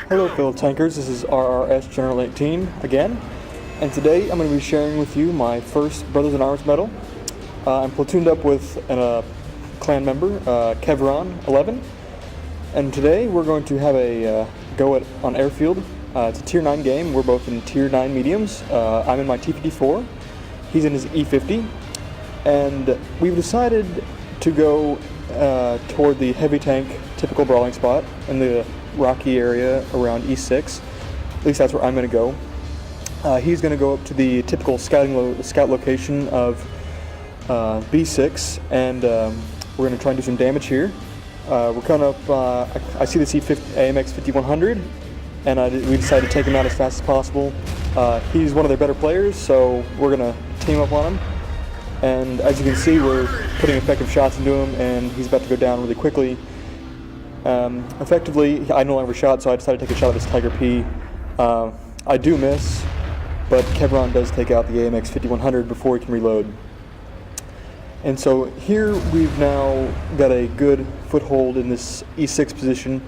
Hello fellow tankers, this is RRS General 18 again, and today I'm going to be sharing with you my first Brothers in Arms medal. I'm platooned up with a clan member, Kevron 11, and today we're going to have a go on airfield. It's a tier 9 game. We're both in tier 9 mediums. I'm in my T-54, he's in his E-50, and we've decided to go toward the heavy tank typical brawling spot in the rocky area around E6. At least that's where I'm going to go. He's going to go up to the typical scout location of B6, and we're going to try and do some damage here. We're coming up, I see this AMX 5100, and we decided to take him out as fast as possible. He's one of their better players, so we're going to team up on him. And as you can see, we're putting effective shots into him, and he's about to go down really quickly. Effectively, I no longer shot, so I decided to take a shot at his Tiger P. I do miss, but Kevron does take out the AMX 5100 before he can reload. And so here we've now got a good foothold in this E6 position,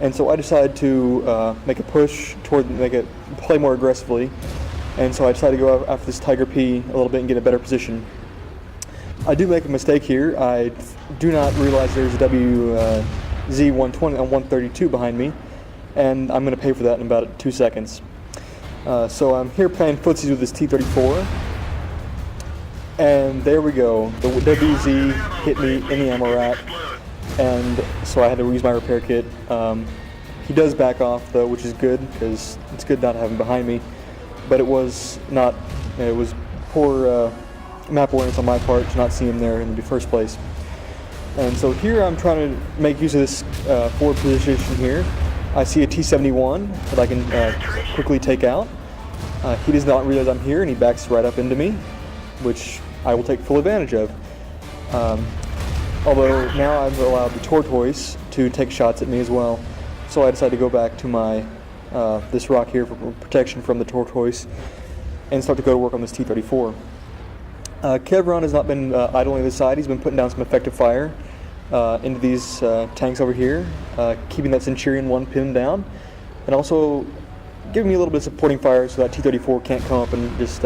and so I decided to make a push toward, play more aggressively, and so I decided to go after this Tiger P a little bit and get a better position. I do make a mistake here. I do not realize there's a Z120 and 132 behind me, and I'm going to pay for that in about 2 seconds. So I'm here playing footsies with this T-34, and there we go. The WZ hit me in the ammo rack, and so I had to use my repair kit. He does back off though, which is good, because it's good not to have him behind me, but it was poor map awareness on my part to not see him there in the first place. And so here I'm trying to make use of this forward position here. I see a T-71 that I can quickly take out. He does not realize I'm here, and he backs right up into me, which I will take full advantage of. Although now I've allowed the tortoise to take shots at me as well, so I decided to go back to my this rock here for protection from the tortoise and start to go to work on this T-34. Kevron has not been idling this side. He's been putting down some effective fire into these tanks over here, keeping that Centurion 1 pinned down, and also giving me a little bit of supporting fire so that T-34 can't come up and just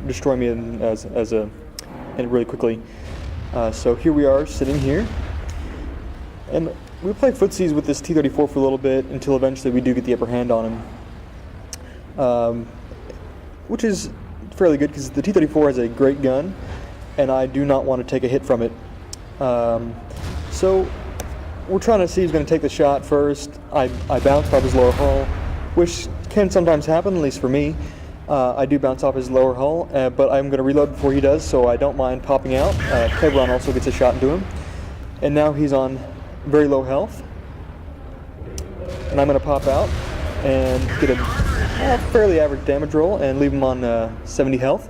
destroy me really quickly. So here we are sitting here, and we play footsies with this T-34 for a little bit until eventually we do get the upper hand on him, which is fairly good because the T-34 has a great gun, and I do not want to take a hit from it. So we're trying to see who's going to take the shot first. I bounced off his lower hull, which can sometimes happen, at least for me. I do bounce off his lower hull, but I'm going to reload before he does, so I don't mind popping out. Kevron also gets a shot into him, and now he's on very low health, and I'm going to pop out and get a fairly average damage roll and leave him on 70 health.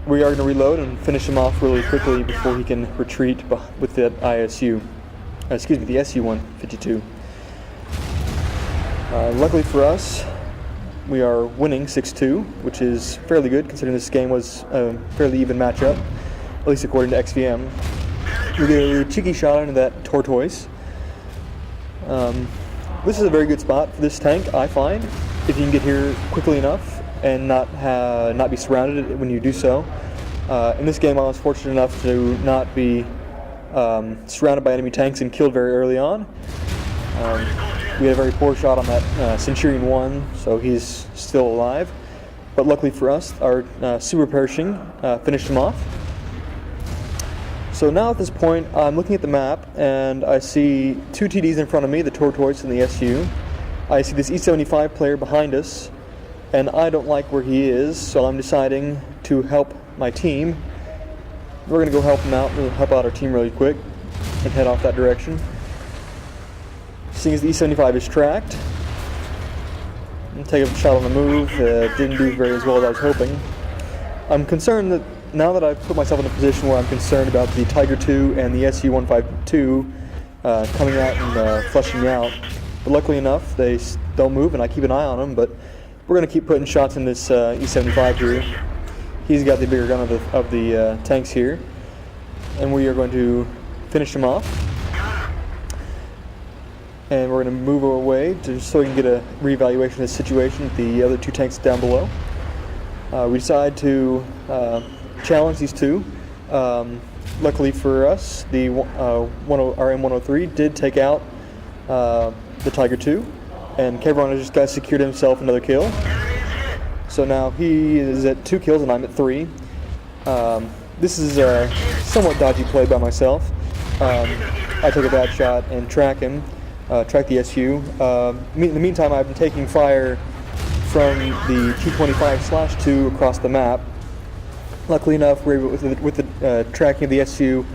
We are going to reload and finish him off really quickly before he can retreat with the the SU-152. Luckily for us, we are winning 6-2, which is fairly good considering this game was a fairly even matchup, at least according to XVM. We get a cheeky shot into that tortoise. This is a very good spot for this tank, I find, if you can get here quickly enough and not be surrounded when you do so. In this game I was fortunate enough to not be surrounded by enemy tanks and killed very early on. We had a very poor shot on that Centurion 1, so he's still alive. But luckily for us, our super perishing finished him off. So now at this point, I'm looking at the map, and I see two TDs in front of me, the Tortoise and the SU. I see this E75 player behind us, and I don't like where he is, so I'm deciding to help my team. We're going to go help him out, we'll help out our team really quick, and head off that direction. Seeing as the E75 is tracked, I'll take a shot on the move. Didn't do very as well as I was hoping. I'm concerned that now that I've put myself in a position where I'm concerned about the Tiger II and the SU-152 coming out and flushing me out. But luckily enough, they'll move and I keep an eye on them, but we're going to keep putting shots in this E75 here. He's got the bigger gun of the tanks here, and we are going to finish him off. and we're going to move away so we can get a reevaluation of the situation with the other two tanks down below. We decided to challenge these two. Luckily for us, the our M103 did take out the Tiger II, and Kevron has just got secured himself another kill. So now he is at 2 kills and I'm at 3. This is a somewhat dodgy play by myself. I take a bad shot and track him, track the SU. In the meantime, I've been taking fire from the T-25/2 across the map. Luckily enough, with the tracking of the SU,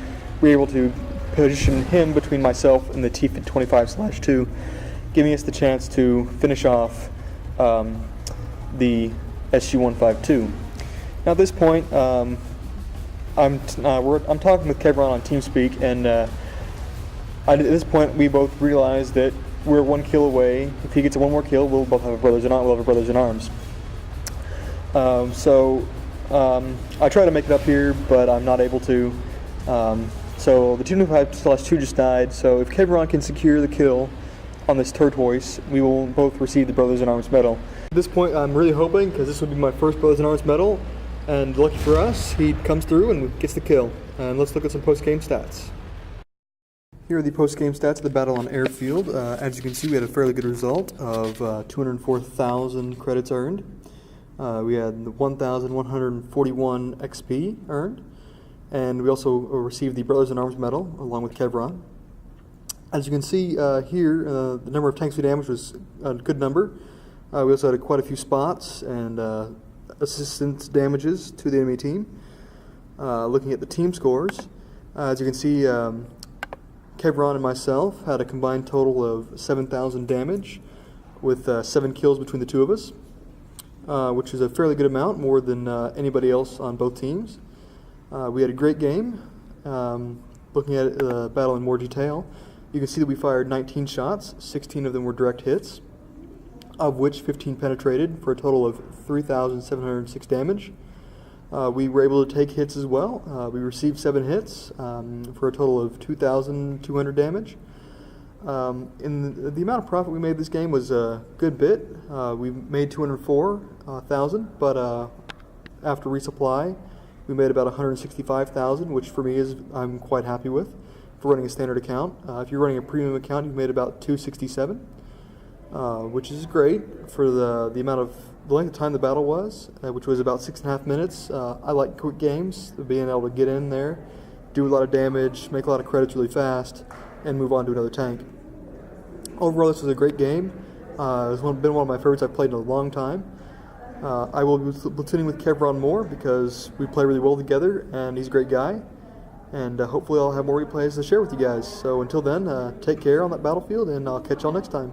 we were able to position him between myself and the T-25/2, giving us the chance to finish off the SU-152. Now at this point, I'm talking with Kevron on TeamSpeak, and at this point we both realize that we're 1 kill away. If he gets one more kill, we'll both have brothers in arms. I try to make it up here, but I'm not able to. So the T-25/2 just died. So if Kevron can secure the kill on this turquoise, we will both receive the Brothers in Arms medal. At this point, I'm really hoping, because this would be my first Brothers in Arms medal, and lucky for us, he comes through and gets the kill. And let's look at some post-game stats. Here are the post-game stats of the battle on Airfield. As you can see, we had a fairly good result of 204,000 credits earned. We had 1,141 XP earned, and we also received the Brothers in Arms medal along with Kevron. As you can see here, the number of tanks we damaged was a good number. We also had quite a few spots and assistance damages to the enemy team. Looking at the team scores, as you can see, Kevron and myself had a combined total of 7,000 damage with 7 kills between the two of us, which is a fairly good amount, more than anybody else on both teams. We had a great game. Looking at the battle in more detail, you can see that we fired 19 shots, 16 of them were direct hits, of which 15 penetrated for a total of 3,706 damage. We were able to take hits as well. We received 7 hits for a total of 2,200 damage. The amount of profit we made this game was a good bit. We made 204,000, but after resupply, we made about 165,000, which for me I'm quite happy with for running a standard account. If you're running a premium account, you've made about 267, which is great for the length of time the battle was, which was about 6.5 minutes. I like quick games, being able to get in there, do a lot of damage, make a lot of credits really fast, and move on to another tank. Overall, this was a great game. It's been one of my favorites I've played in a long time. I will be platooning with Kevron more because we play really well together, and he's a great guy. And hopefully I'll have more replays to share with you guys. So until then, take care on that battlefield, and I'll catch y'all next time.